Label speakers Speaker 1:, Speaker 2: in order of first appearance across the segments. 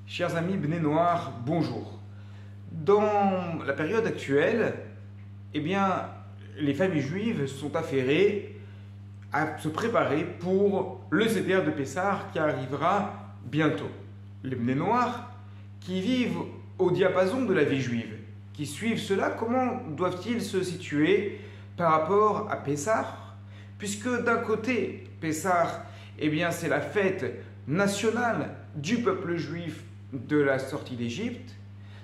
Speaker 1: Chers amis Bnei Noach, bonjour. Dans la période actuelle, les familles juives sont affairées à se préparer pour le Seder de Pessah qui arrivera bientôt. Les Bnei Noach qui vivent au diapason de la vie juive, qui suivent cela, comment doivent-ils se situer par rapport à Pessah? Puisque d'un côté, Pessah, c'est la fête nationale du peuple juif de la sortie d'Égypte.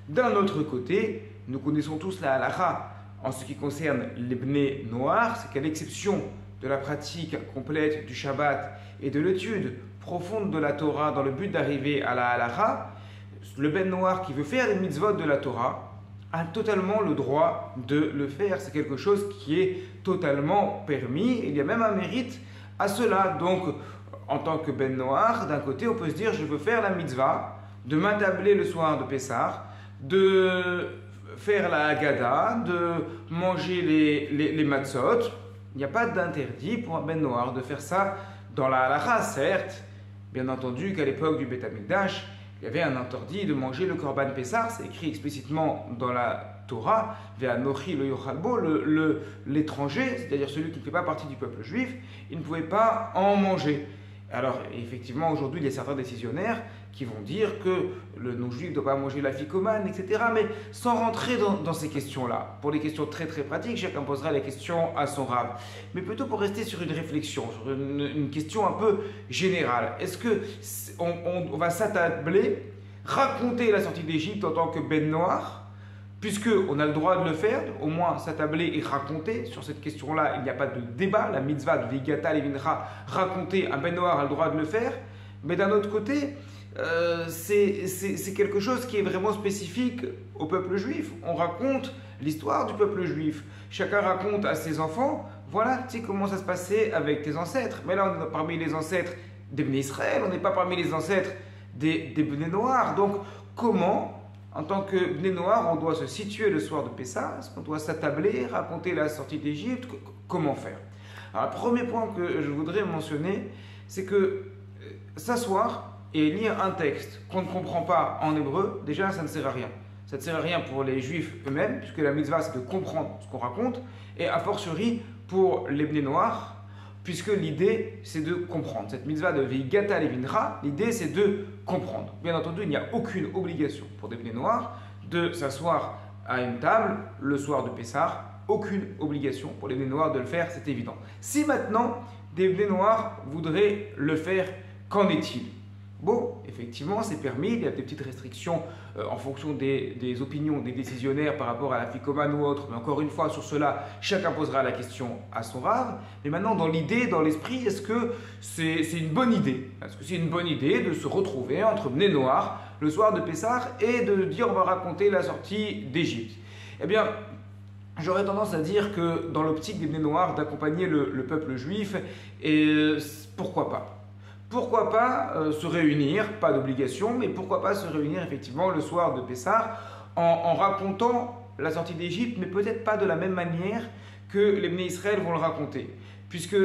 Speaker 1: D'un autre côté, nous connaissons tous la halakha en ce qui concerne les Bnei Noach, c'est qu'à l'exception de la pratique complète du Shabbat et de l'étude profonde de la Torah dans le but d'arriver à la halakha, le Ben Noach qui veut faire les mitzvot de la Torah a totalement le droit de le faire. C'est quelque chose qui est totalement permis. Il y a même un mérite à cela. Donc, en tant que Ben Noach, d'un côté, on peut se dire, je veux faire la mitzvah, de m'attabler le soir de Pessah, de faire la Haggadah, de manger les matzot. Il n'y a pas d'interdit pour un Ben Noach de faire ça dans la halakha, certes. Bien entendu qu'à l'époque du Beth Amikdash, il y avait un interdit de manger le Korban Pessah, c'est écrit explicitement dans la Torah, Ve'anochi lo yochalbo, l'étranger, c'est-à-dire celui qui ne fait pas partie du peuple juif, il ne pouvait pas en manger. Alors, effectivement, aujourd'hui, il y a certains décisionnaires qui vont dire que le non-juif ne doit pas manger la ficomane, etc. Mais sans rentrer dans ces questions-là, pour les questions très très pratiques, chacun posera les questions à son rave. Mais plutôt pour rester sur une réflexion, sur une question un peu générale. Est-ce qu'on va s'attabler, raconter la sortie d'Égypte en tant que Ben Noach, puisqu'on a le droit de le faire, au moins s'attabler et raconter. Sur cette question-là, il n'y a pas de débat. La mitzvah de Vigata Levincha, raconter, un Ben Noach a le droit de le faire. Mais d'un autre côté, c'est quelque chose qui est vraiment spécifique au peuple juif. On raconte l'histoire du peuple juif. Chacun raconte à ses enfants, voilà, tu sais comment ça se passait avec tes ancêtres. Mais là, on est parmi les ancêtres des Bnei Israël, on n'est pas parmi les ancêtres des Bnei Noach. Donc, comment, en tant que Bnei Noach, on doit se situer le soir de Pessah? Est-ce qu'on doit s'attabler, raconter la sortie d'Égypte? Comment faire? Alors, le premier point que je voudrais mentionner, c'est que s'asseoir et lire un texte qu'on ne comprend pas en hébreu, déjà, ça ne sert à rien. Ça ne sert à rien pour les juifs eux-mêmes, puisque la mitzvah, c'est de comprendre ce qu'on raconte, et a fortiori pour les Bnei Noach, puisque l'idée, c'est de comprendre. Cette mitzvah de Veigata Levincha, l'idée, c'est de comprendre. Bien entendu, il n'y a aucune obligation pour des Bnei Noach de s'asseoir à une table le soir de Pessah. Aucune obligation pour les Bnei Noach de le faire, c'est évident. Si maintenant, des Bnei Noach voudraient le faire, qu'en est-il? Bon, effectivement, c'est permis, il y a des petites restrictions en fonction des opinions des décisionnaires par rapport à la ficomane ou autre, mais encore une fois, sur cela, chacun posera la question à son rave. Mais maintenant, dans l'idée, dans l'esprit, est-ce que c'est une bonne idée? Est-ce que c'est une bonne idée de se retrouver entre Bnei Noach le soir de Pessah et de dire on va raconter la sortie d'Égypte? Eh bien, j'aurais tendance à dire que dans l'optique des Bnei Noach d'accompagner le peuple juif, et pourquoi pas? Pourquoi pas se réunir, pas d'obligation, mais pourquoi pas se réunir effectivement le soir de Pessah en racontant la sortie d'Égypte, mais peut-être pas de la même manière que les Bnei Israël vont le raconter. Puisque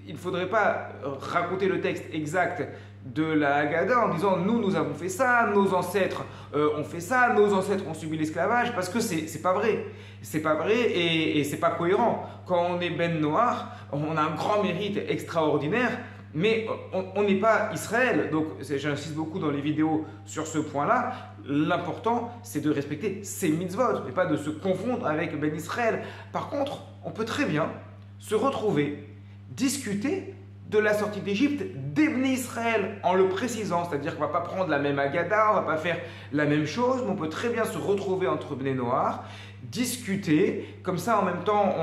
Speaker 1: il ne faudrait pas raconter le texte exact de la Haggadah en disant nous avons fait ça, nos ancêtres ont fait ça, nos ancêtres ont subi l'esclavage, parce que c'est pas vrai. C'est pas vrai et c'est pas cohérent. Quand on est Ben Noach, on a un grand mérite extraordinaire. Mais on n'est pas Israël, donc j'insiste beaucoup dans les vidéos sur ce point-là. L'important, c'est de respecter ces mitzvot, et pas de se confondre avec Ben Israël. Par contre, on peut très bien se retrouver, discuter de la sortie d'Égypte des Bnei Israël en le précisant, c'est-à-dire qu'on ne va pas prendre la même Haggadah, on ne va pas faire la même chose, mais on peut très bien se retrouver entre Bnei Noach, discuter, comme ça en même temps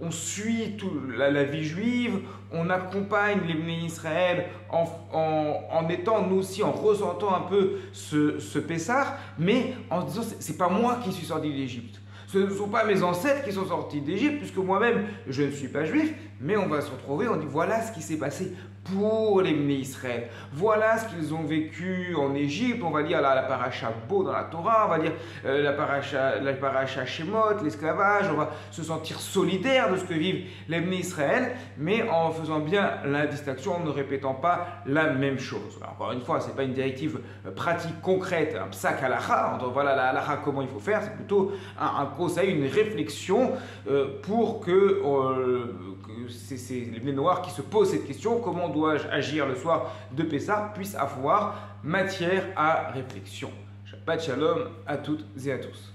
Speaker 1: on suit la vie juive, on accompagne les Bnei Israël en étant nous aussi, en ressentant un peu ce Pessah, mais en se disant c'est pas moi qui suis sorti d'Égypte. Ce ne sont pas mes ancêtres qui sont sortis d'Égypte, puisque moi-même, je ne suis pas juif, mais on va se retrouver, on dit voilà ce qui s'est passé pour les Bnei Israël. Voilà ce qu'ils ont vécu en Égypte. On va lire la paracha Bo dans la Torah, on va lire la paracha Shemot, l'esclavage. On va se sentir solidaire de ce que vivent les Bnei Israël, mais en faisant bien la distinction, en ne répétant pas la même chose. Alors, encore une fois, ce n'est pas une directive pratique, concrète, un psak halacha. Voilà la halacha, comment il faut faire. C'est plutôt un conseil, une réflexion pour que c'est les Bnei Noirs qui se posent cette question, comment dois-je agir le soir de Pessah, puissent avoir matière à réflexion. Shabbat Shalom à toutes et à tous.